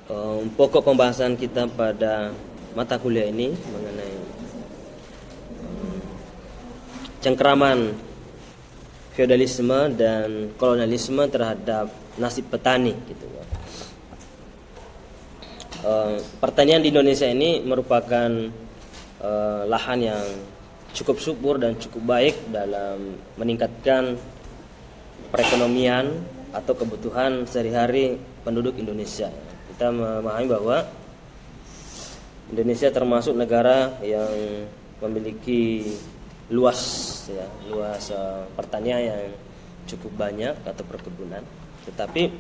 Pokok pembahasan kita pada mata kuliah ini mengenai cengkeraman feodalisme dan kolonialisme terhadap nasib petani gitu. Pertanian di Indonesia ini merupakan lahan yang cukup subur dan cukup baik dalam meningkatkan perekonomian atau kebutuhan sehari-hari penduduk Indonesia. Kita memahami bahwa Indonesia termasuk negara yang memiliki luas pertanian yang cukup banyak atau perkebunan. Tetapi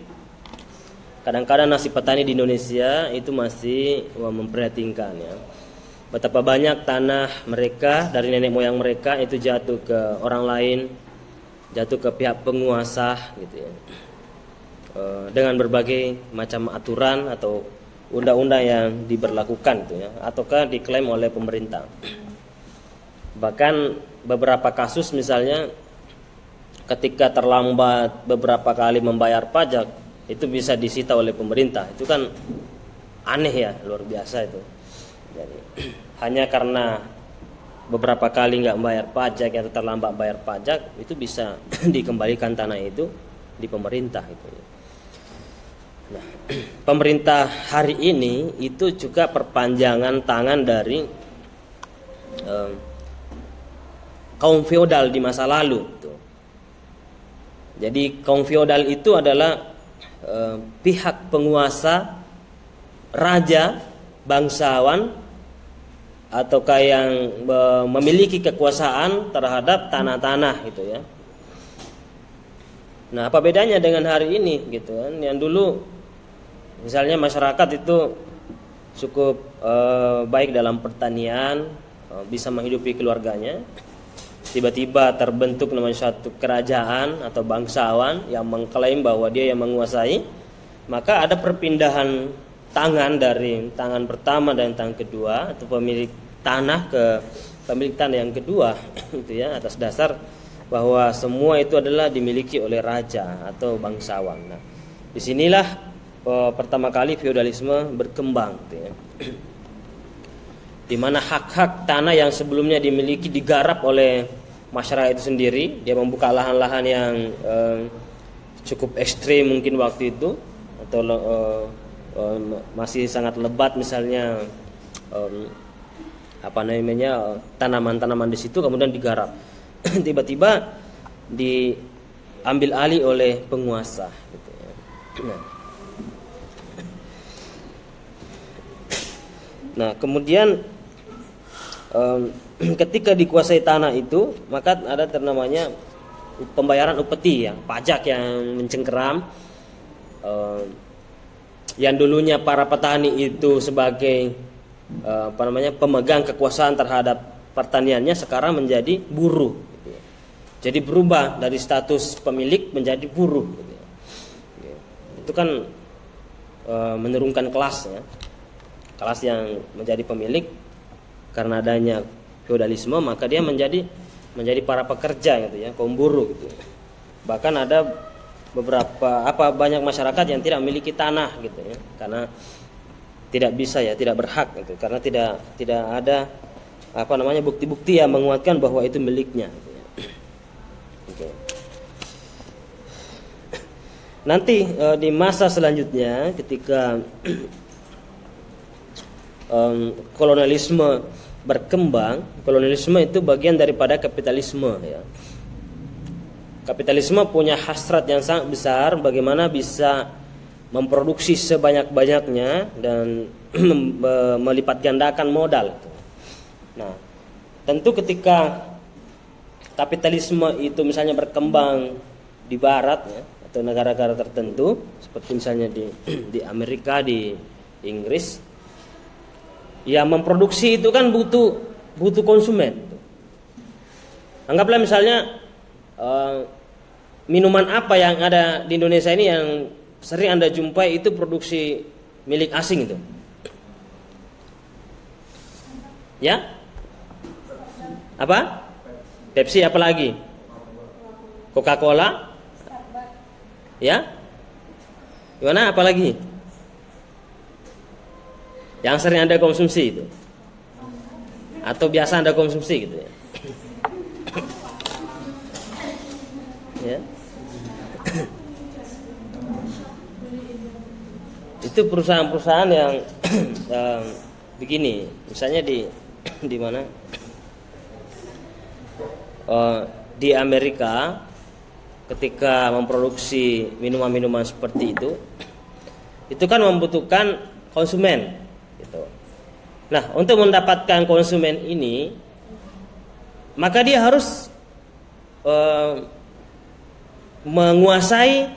kadang-kadang nasib petani di Indonesia itu masih memprihatinkan ya. Betapa banyak tanah mereka dari nenek moyang mereka itu jatuh ke orang lain, jatuh ke pihak penguasa gitu ya. Dengan berbagai macam aturan atau undang-undang yang diberlakukan gitu ya, ataukah diklaim oleh pemerintah. Bahkan beberapa kasus misalnya ketika terlambat beberapa kali membayar pajak itu bisa disita oleh pemerintah. Itu kan aneh ya, luar biasa itu. Jadi, hanya karena beberapa kali nggak bayar pajak atau terlambat bayar pajak itu bisa dikembalikan tanah itu di pemerintah itu. Nah, pemerintah hari ini itu juga perpanjangan tangan dari kaum feodal di masa lalu. Jadi kaum feodal itu adalah pihak penguasa, raja, bangsawan, ataukah yang memiliki kekuasaan terhadap tanah-tanah gitu ya. Nah, apa bedanya dengan hari ini gitu kan? Yang dulu misalnya masyarakat itu cukup baik dalam pertanian, bisa menghidupi keluarganya. Tiba-tiba terbentuk namanya suatu kerajaan atau bangsawan yang mengklaim bahwa dia yang menguasai, maka ada perpindahan tangan dari tangan pertama dan tangan kedua atau pemilik tanah ke pemilik tanah yang kedua itu ya, atas dasar bahwa semua itu adalah dimiliki oleh raja atau bangsawan. Nah, disinilah pertama kali feodalisme berkembang gitu ya. Di mana hak-hak tanah yang sebelumnya dimiliki digarap oleh masyarakat itu sendiri. Dia membuka lahan-lahan yang cukup ekstrim mungkin waktu itu, atau masih sangat lebat misalnya tanaman-tanaman di situ kemudian digarap. Tiba-tiba diambil alih oleh penguasa gitu ya. Nah, kemudian ketika dikuasai tanah itu, maka ada namanya pembayaran upeti ya, pajak yang mencengkeram. Yang dulunya para petani itu sebagai pemegang kekuasaan terhadap pertaniannya, sekarang menjadi buruh gitu ya. Jadi berubah dari status pemilik menjadi buruh gitu ya. Itu kan menurunkan kelas ya. Kelas yang menjadi pemilik karena adanya feodalisme, maka dia menjadi para pekerja gitu ya, kaum buruh gitu. Bahkan ada banyak masyarakat yang tidak memiliki tanah gitu ya, karena tidak bisa ya, tidak berhak gitu, karena tidak ada bukti-bukti yang menguatkan bahwa itu miliknya gitu ya. Okay. Nanti di masa selanjutnya ketika kolonialisme berkembang, kolonialisme itu bagian daripada kapitalisme ya. Kapitalisme punya hasrat yang sangat besar bagaimana bisa memproduksi sebanyak-banyaknya dan melipat gandakan modal. Nah, tentu ketika kapitalisme itu misalnya berkembang di barat ya, atau negara-negara tertentu seperti misalnya di Amerika, di Inggris, ya memproduksi itu kan butuh konsumen. Anggaplah misalnya minuman apa yang ada di Indonesia ini yang sering Anda jumpai itu produksi milik asing itu. Ya? Apa? Pepsi, apa lagi? Coca-Cola? Ya? Gimana, apa lagi? Yang sering Anda konsumsi itu, atau biasa Anda konsumsi gitu ya. Ya. Itu perusahaan-perusahaan yang begini, misalnya di mana? Di Amerika ketika memproduksi minuman-minuman seperti itu kan membutuhkan konsumen gitu. Nah, untuk mendapatkan konsumen ini maka dia harus menguasai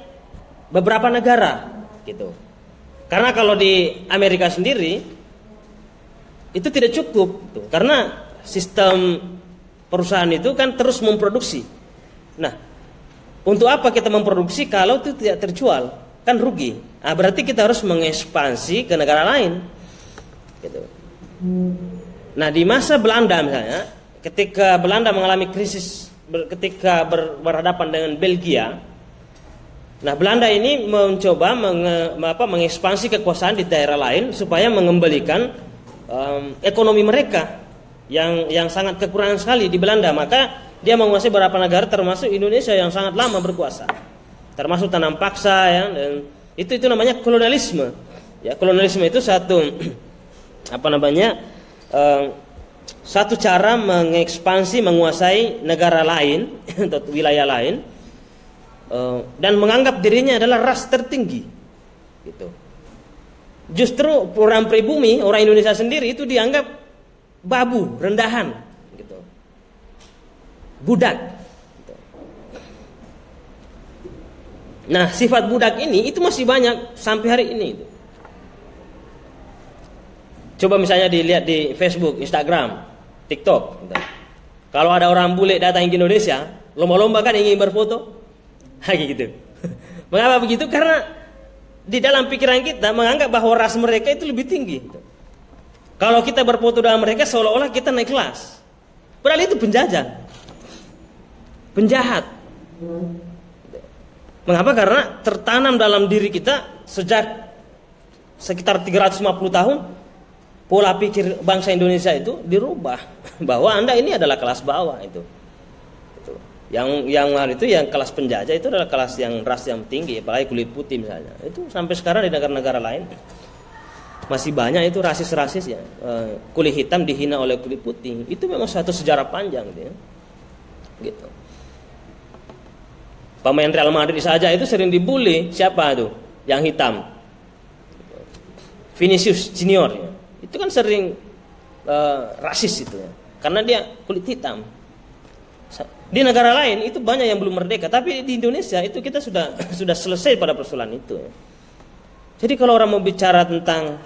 beberapa negara gitu. Karena kalau di Amerika sendiri itu tidak cukup gitu. Karena sistem perusahaan itu kan terus memproduksi. Nah, untuk apa kita memproduksi kalau itu tidak terjual? Kan rugi. Nah, berarti kita harus mengekspansi ke negara lain gitu. Nah, di masa Belanda misalnya, ketika Belanda mengalami krisis ketika berhadapan dengan Belgia, nah Belanda ini mencoba mengekspansi kekuasaan di daerah lain supaya mengembalikan ekonomi mereka yang sangat kekurangan sekali di Belanda. Maka dia menguasai beberapa negara termasuk Indonesia yang sangat lama berkuasa, termasuk tanam paksa ya, dan itu namanya kolonialisme. Ya, kolonialisme itu satu satu cara mengekspansi, menguasai negara lain atau wilayah lain, dan menganggap dirinya adalah ras tertinggi gitu. Justru orang pribumi, orang Indonesia sendiri itu dianggap babu, rendahan gitu, budak gitu. Nah, sifat budak ini itu masih banyak sampai hari ini gitu. Coba misalnya dilihat di Facebook, Instagram, TikTok gitu. Kalau ada orang bule datang ke Indonesia, lomba-lomba kan ingin berfoto gitu. Mengapa begitu? Karena di dalam pikiran kita menganggap bahwa ras mereka itu lebih tinggi gitu. Kalau kita berfoto dengan mereka seolah-olah kita naik kelas. Padahal itu penjajah, penjahat. Mengapa? Karena tertanam dalam diri kita sejak sekitar 350 tahun, pola pikir bangsa Indonesia itu dirubah bahwa Anda ini adalah kelas bawah itu. Yang kelas penjajah itu adalah kelas yang ras yang tinggi, apalagi kulit putih misalnya. Itu sampai sekarang di negara-negara lain masih banyak itu rasis-rasis ya. Kulit hitam dihina oleh kulit putih. Itu memang suatu sejarah panjang gitu ya. Gitu. Pemain Real Madrid saja itu sering dibully. Siapa tuh? Yang hitam. Vinicius Junior ya. Itu kan sering rasis itu ya. Karena dia kulit hitam. Di negara lain itu banyak yang belum merdeka, tapi di Indonesia itu kita sudah selesai pada persoalan itu ya. Jadi kalau orang mau bicara tentang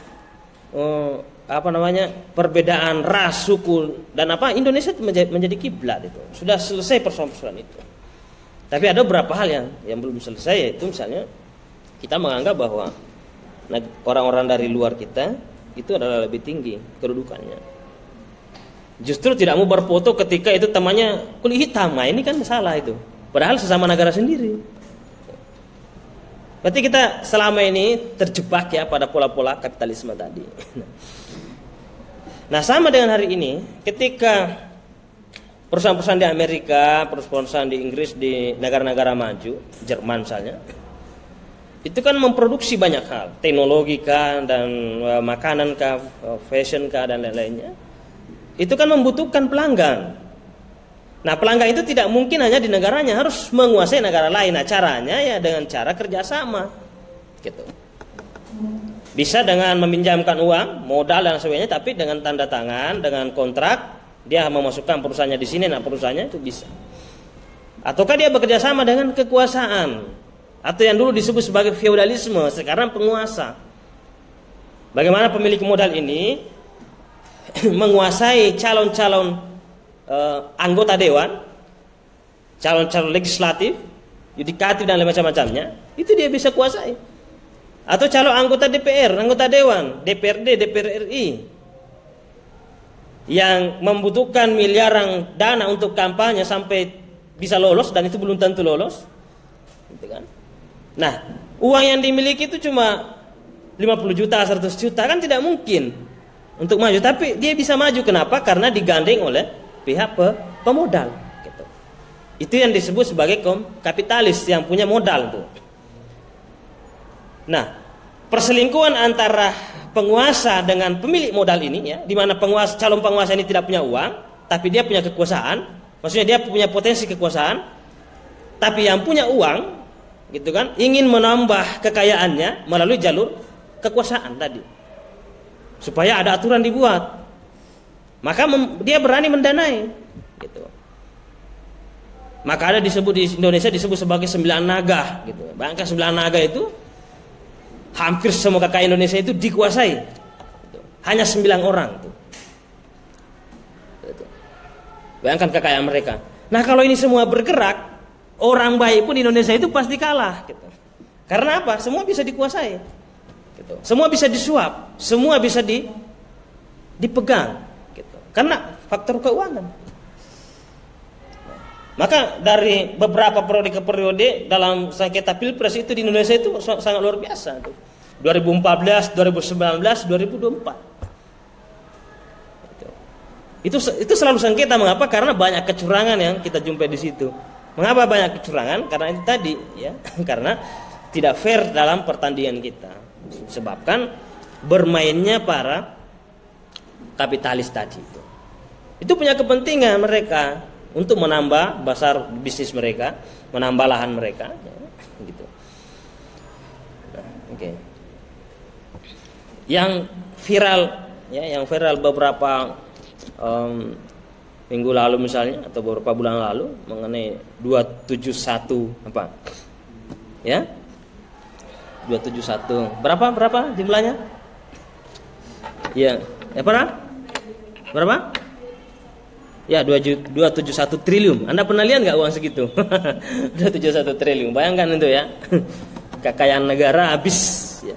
perbedaan ras, suku dan Indonesia menjadi kiblat itu. Sudah selesai persoalan itu. Tapi ada beberapa hal yang belum selesai, yaitu misalnya kita menganggap bahwa orang-orang dari luar kita itu adalah lebih tinggi kedudukannya. Justru tidak mau berfoto ketika itu temannya kulit hitam. Nah, ini kan salah itu. Padahal sesama negara sendiri. Berarti kita selama ini terjebak ya pada pola-pola kapitalisme tadi. Nah, sama dengan hari ini, ketika perusahaan-perusahaan di Amerika, perusahaan di Inggris, di negara-negara maju, Jerman misalnya, itu kan memproduksi banyak hal, teknologi kah, dan makanan kah, fashion kah, dan lain-lainnya. Itu kan membutuhkan pelanggan. Nah, pelanggan itu tidak mungkin hanya di negaranya, harus menguasai negara lain. Nah, caranya ya dengan cara kerjasama, gitu. Bisa dengan meminjamkan uang, modal dan sebagainya, tapi dengan tanda tangan, dengan kontrak, dia memasukkan perusahaannya di sini, nah perusahaannya itu bisa. Ataukah dia bekerja sama dengan kekuasaan, atau yang dulu disebut sebagai feodalisme, sekarang penguasa. Bagaimana pemilik modal ini menguasai calon-calon anggota dewan, calon-calon legislatif, yudikatif dan macam-macamnya, itu dia bisa kuasai. Atau calon anggota DPR, anggota dewan, DPRD, DPR RI, yang membutuhkan miliaran dana untuk kampanye sampai bisa lolos, dan itu belum tentu lolos, gitu kan? Nah, uang yang dimiliki itu cuma 50 juta, 100 juta, kan tidak mungkin untuk maju. Tapi dia bisa maju kenapa? Karena digandeng oleh pihak pemodal. Gitu. Itu yang disebut sebagai kapitalis yang punya modal tuh. Nah, perselingkuhan antara penguasa dengan pemilik modal ini ya, di mana calon penguasa ini tidak punya uang, tapi dia punya kekuasaan, maksudnya dia punya potensi kekuasaan, tapi yang punya uang, gitu kan, ingin menambah kekayaannya melalui jalur kekuasaan tadi, supaya ada aturan dibuat, maka dia berani mendanai, gitu. Maka ada disebut di Indonesia disebut sebagai 9 naga, gitu. Bayangkan 9 naga itu hampir semua kekayaan Indonesia itu dikuasai. Hanya 9 orang. Bayangkan kekayaan mereka. Nah, kalau ini semua bergerak, orang baik pun di Indonesia itu pasti kalah. Gitu. Karena apa? Semua bisa dikuasai. Gitu. Semua bisa disuap. Semua bisa dipegang. Gitu. Karena faktor keuangan. Maka dari beberapa periode ke periode dalam sengketa pilpres itu di Indonesia itu sangat luar biasa tuh. 2014, 2019, 2024. Itu selalu sengketa. Mengapa? Karena banyak kecurangan yang kita jumpai di situ. Mengapa banyak kecurangan? Karena itu tadi ya, karena tidak fair dalam pertandingan kita. Sebabkan bermainnya para kapitalis tadi itu. Itu punya kepentingan mereka untuk menambah besar bisnis mereka, menambah lahan mereka, ya, gitu. Nah, okay. Yang viral beberapa minggu lalu misalnya atau beberapa bulan lalu mengenai 271 apa? Ya, 271. Berapa jumlahnya? Ya, berapa? Ya, 271 triliun. Anda pernah lihat nggak uang segitu? 271 triliun. Bayangkan itu ya. Kekayaan negara habis ya.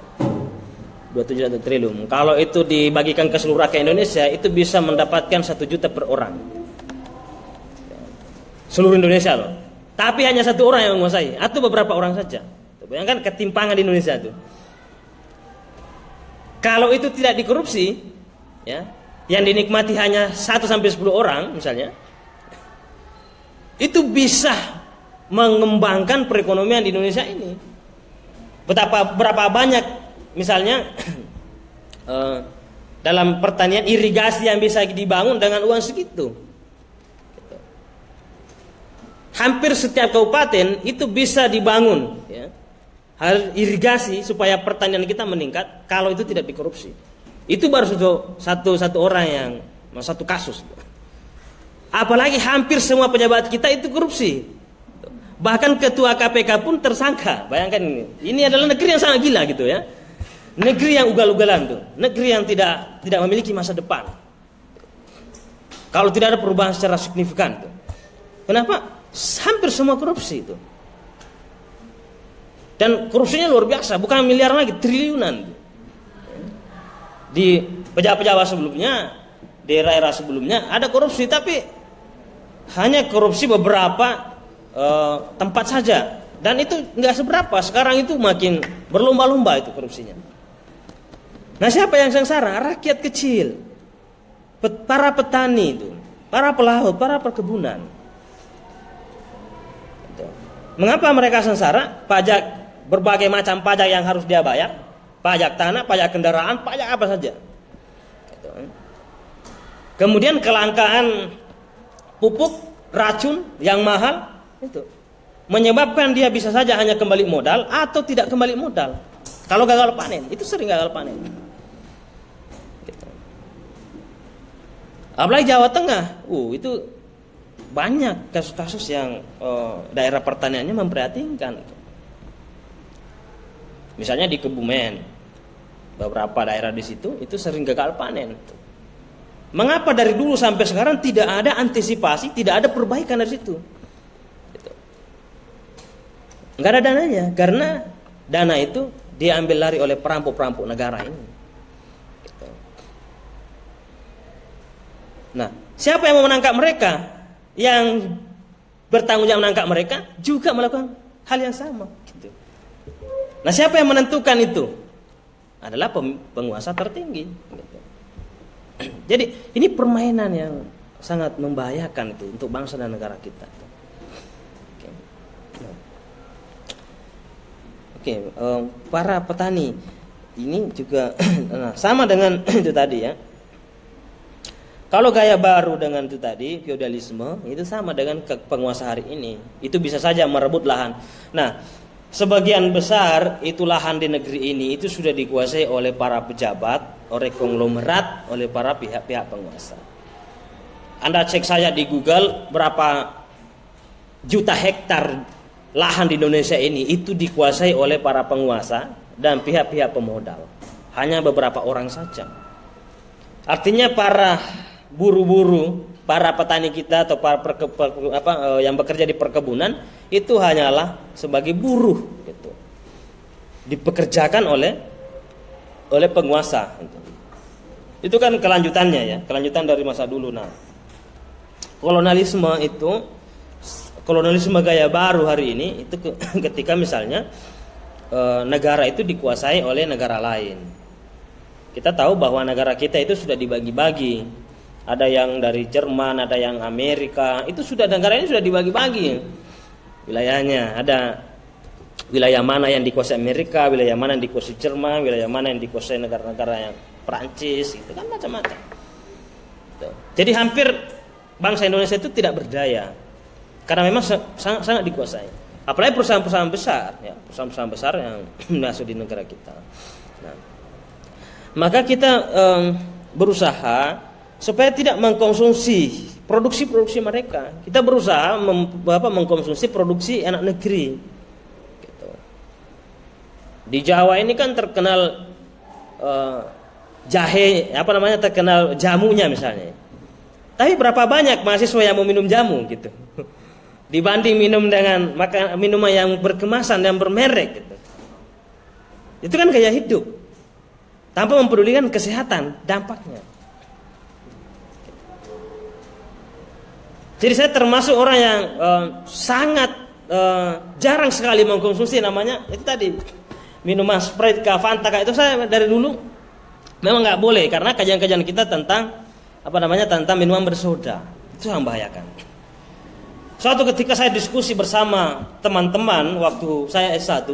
271 triliun. Kalau itu dibagikan ke seluruh rakyat Indonesia, itu bisa mendapatkan 1 juta per orang. Seluruh Indonesia loh. Tapi hanya 1 orang yang menguasai atau beberapa orang saja. Bayangkan ketimpangan di Indonesia itu. Kalau itu tidak dikorupsi, ya, yang dinikmati hanya 1 sampai 10 orang misalnya, itu bisa mengembangkan perekonomian di Indonesia ini. Berapa banyak misalnya dalam pertanian irigasi yang bisa dibangun dengan uang segitu. Hampir setiap kabupaten itu bisa dibangun ya, irigasi supaya pertanian kita meningkat kalau itu tidak dikorupsi. Itu baru satu orang yang satu kasus. Apalagi hampir semua pejabat kita itu korupsi. Bahkan ketua KPK pun tersangka. Bayangkan ini. Ini adalah negeri yang sangat gila gitu ya. Negeri yang ugal-ugalan tuh. Negeri yang tidak memiliki masa depan. Kalau tidak ada perubahan secara signifikan tuh. Kenapa? Hampir semua korupsi itu. Dan korupsinya luar biasa, bukan miliar lagi, triliunan tuh. Di pejabat-pejabat sebelumnya, di era-era sebelumnya ada korupsi, tapi hanya korupsi beberapa tempat saja, dan itu nggak seberapa. Sekarang itu makin berlomba-lomba itu korupsinya. Nah, siapa yang sengsara? Rakyat kecil, para petani itu, para pelaut, para perkebunan. Mengapa mereka sengsara? Pajak, berbagai macam pajak yang harus dia bayar. Pajak tanah, pajak kendaraan, pajak apa saja. Kemudian kelangkaan pupuk, racun yang mahal itu menyebabkan dia bisa saja hanya kembali modal atau tidak kembali modal. Kalau gagal panen, itu sering gagal panen. Apalagi Jawa Tengah, itu banyak kasus-kasus yang daerah pertaniannya memprihatinkan. Misalnya di Kebumen, beberapa daerah di situ itu sering gagal panen. Mengapa dari dulu sampai sekarang tidak ada antisipasi, tidak ada perbaikan dari situ? Nggak ada dananya, karena dana itu diambil lari oleh perampok-perampok negara ini. Nah, siapa yang mau menangkap mereka? Yang bertanggung jawab menangkap mereka juga melakukan hal yang sama. Nah, siapa yang menentukan itu? Adalah penguasa tertinggi. Jadi ini permainan yang sangat membahayakan itu untuk bangsa dan negara kita. Para petani ini juga nah, sama dengan itu tadi ya. Kalau gaya baru dengan itu tadi feodalisme itu sama dengan penguasa hari ini. Itu bisa saja merebut lahan. Nah, sebagian besar itu lahan di negeri ini itu sudah dikuasai oleh para pejabat, oleh konglomerat, oleh para pihak-pihak penguasa. Anda cek saja di Google berapa juta hektar lahan di Indonesia ini itu dikuasai oleh para penguasa dan pihak-pihak pemodal. Hanya beberapa orang saja. Artinya para buru-buru, para petani kita atau para yang bekerja di perkebunan itu hanyalah sebagai buruh gitu. Dipekerjakan oleh penguasa gitu. Itu kan kelanjutannya ya, kelanjutan dari masa dulu. Nah, kolonialisme gaya baru hari ini itu ketika misalnya negara itu dikuasai oleh negara lain. Kita tahu bahwa negara kita itu sudah dibagi-bagi. Ada yang dari Jerman, ada yang Amerika. Itu sudah negara ini sudah dibagi-bagi wilayahnya. Ada wilayah mana yang dikuasai Amerika, wilayah mana yang dikuasai Jerman, wilayah mana yang dikuasai negara-negara yang Prancis, itu kan macam-macam. Jadi hampir bangsa Indonesia itu tidak berdaya. Karena memang sangat dikuasai. Apalagi perusahaan-perusahaan besar, ya, perusahaan-perusahaan besar yang masuk di negara kita. Nah, maka kita berusaha supaya tidak mengkonsumsi produksi mereka. Kita berusaha mengkonsumsi produksi anak negeri. Gitu. Di Jawa ini kan terkenal jahe, terkenal jamunya misalnya. Tapi berapa banyak mahasiswa yang mau minum jamu gitu? Dibanding minum dengan minuman yang berkemasan dan bermerek gitu. Itu kan gaya hidup tanpa mempedulikan kesehatan dampaknya. Jadi saya termasuk orang yang sangat jarang sekali mengkonsumsi namanya itu tadi minuman Sprite, Fanta itu saya dari dulu memang nggak boleh karena kajian-kajian kita tentang tentang minuman bersoda itu yang membahayakan. Suatu ketika saya diskusi bersama teman-teman waktu saya S1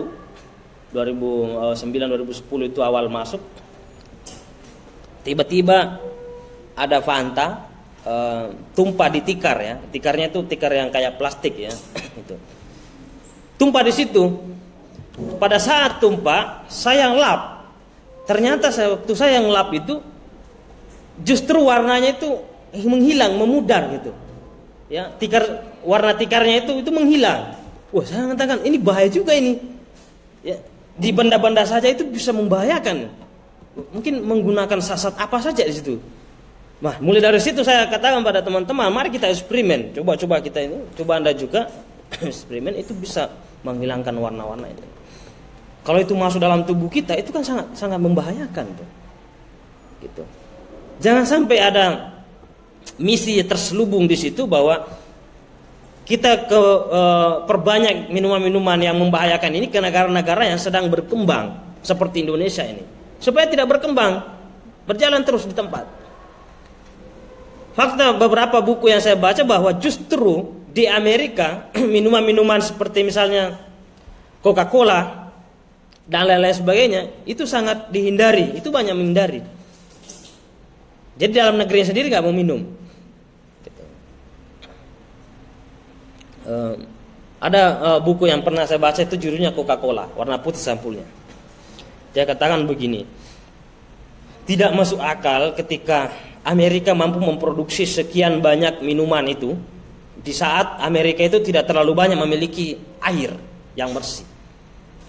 2009-2010 itu awal masuk, tiba-tiba ada Fanta tumpah di tikar ya, tikarnya itu tikar yang kayak plastik ya, itu tumpah di situ. Pada saat tumpah saya lap, ternyata waktu saya ngelap itu justru warnanya itu menghilang, memudar gitu. Ya, warna tikarnya itu menghilang. Wah, saya mengatakan ini bahaya juga ini. Ya, di benda-benda saja itu bisa membahayakan. Mungkin menggunakan sasat apa saja di situ. Nah, mulai dari situ saya katakan pada teman-teman, mari kita eksperimen. Coba kita ini, coba Anda juga eksperimen itu bisa menghilangkan warna-warna itu. Kalau itu masuk dalam tubuh kita itu kan sangat membahayakan tuh. Gitu. Jangan sampai ada misi terselubung di situ bahwa kita perbanyak minuman-minuman yang membahayakan ini ke negara-negara yang sedang berkembang seperti Indonesia ini, supaya tidak berkembang, berjalan terus di tempat. Fakta beberapa buku yang saya baca bahwa justru di Amerika minuman-minuman seperti misalnya Coca-Cola dan lain-lain sebagainya itu sangat dihindari, itu banyak menghindari. Jadi dalam negeri sendiri nggak mau minum. Ada buku yang pernah saya baca itu judulnya Coca-Cola, warna putih sampulnya. Dia katakan begini, tidak masuk akal ketika Amerika mampu memproduksi sekian banyak minuman itu di saat Amerika itu tidak terlalu banyak memiliki air yang bersih,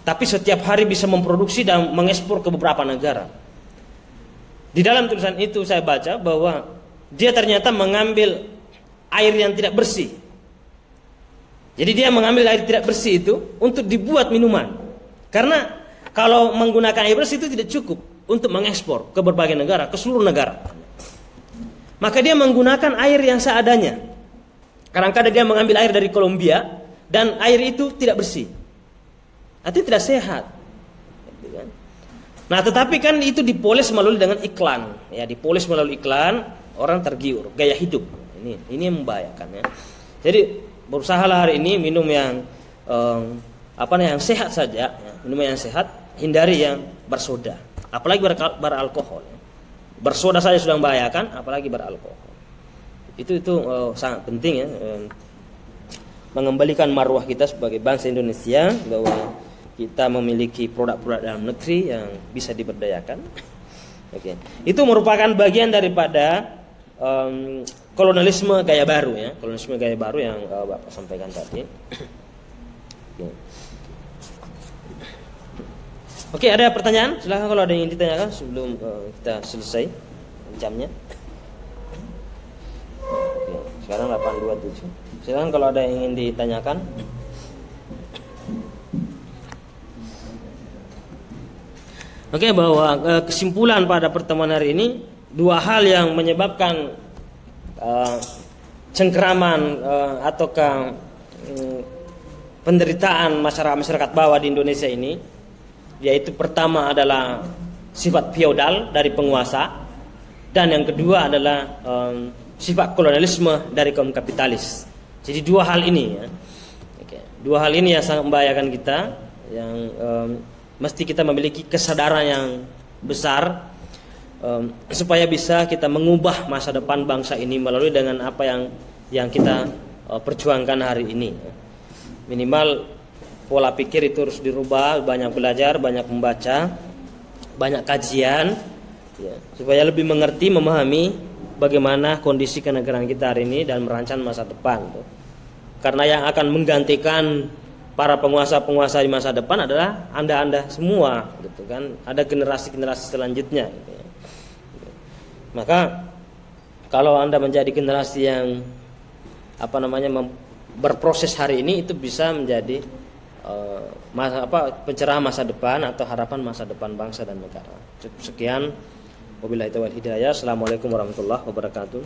tapi setiap hari bisa memproduksi dan mengekspor ke beberapa negara. Di dalam tulisan itu saya baca bahwa dia ternyata mengambil air yang tidak bersih. Jadi dia mengambil air tidak bersih itu untuk dibuat minuman. Karena kalau menggunakan air bersih itu tidak cukup untuk mengekspor ke berbagai negara, ke seluruh negara. Maka dia menggunakan air yang seadanya. Kadang-kadang dia mengambil air dari Kolombia dan air itu tidak bersih. Artinya tidak sehat. Nah, tetapi kan itu dipoles melalui dengan iklan, ya, dipoles melalui iklan, orang tergiur, gaya hidup. Ini yang membahayakan, ya. Jadi berusahalah hari ini minum yang yang sehat saja, ya. Minum yang sehat, hindari yang bersoda, apalagi beralkohol. Bersoda saja sudah membahayakan, apalagi beralkohol. Itu sangat penting, ya, mengembalikan marwah kita sebagai bangsa Indonesia, bahwa kita memiliki produk-produk dalam negeri yang bisa diberdayakan. Oke. Itu merupakan bagian daripada kolonialisme gaya baru, ya, kolonialisme gaya baru yang Bapak sampaikan tadi. Oke, ada pertanyaan? Silahkan kalau ada yang ditanyakan sebelum kita selesai jamnya. Oke, sekarang 8.27. Silahkan kalau ada yang ingin ditanyakan. Oke, bahwa kesimpulan pada pertemuan hari ini, dua hal yang menyebabkan cengkeraman ataukah penderitaan masyarakat bawah di Indonesia ini, yaitu pertama adalah sifat feodal dari penguasa, dan yang kedua adalah sifat kolonialisme dari kaum kapitalis. Jadi dua hal ini, ya. Oke. Dua hal ini yang sangat membahayakan kita, yang mesti kita memiliki kesadaran yang besar supaya bisa kita mengubah masa depan bangsa ini melalui dengan apa yang kita perjuangkan hari ini. Minimal pola pikir itu harus dirubah, banyak belajar, banyak membaca, banyak kajian, ya, supaya lebih mengerti, memahami bagaimana kondisi kenegaraan kita hari ini dan merancang masa depan. Karena yang akan menggantikan para penguasa-penguasa di masa depan adalah Anda semua, gitu kan. Ada generasi-generasi selanjutnya, gitu ya. Maka kalau Anda menjadi generasi yang berproses hari ini, itu bisa menjadi pencerahan masa depan atau harapan masa depan bangsa dan negara. Sekian, wabillahi taufiq wal hidayah. Assalamualaikum warahmatullahi wabarakatuh.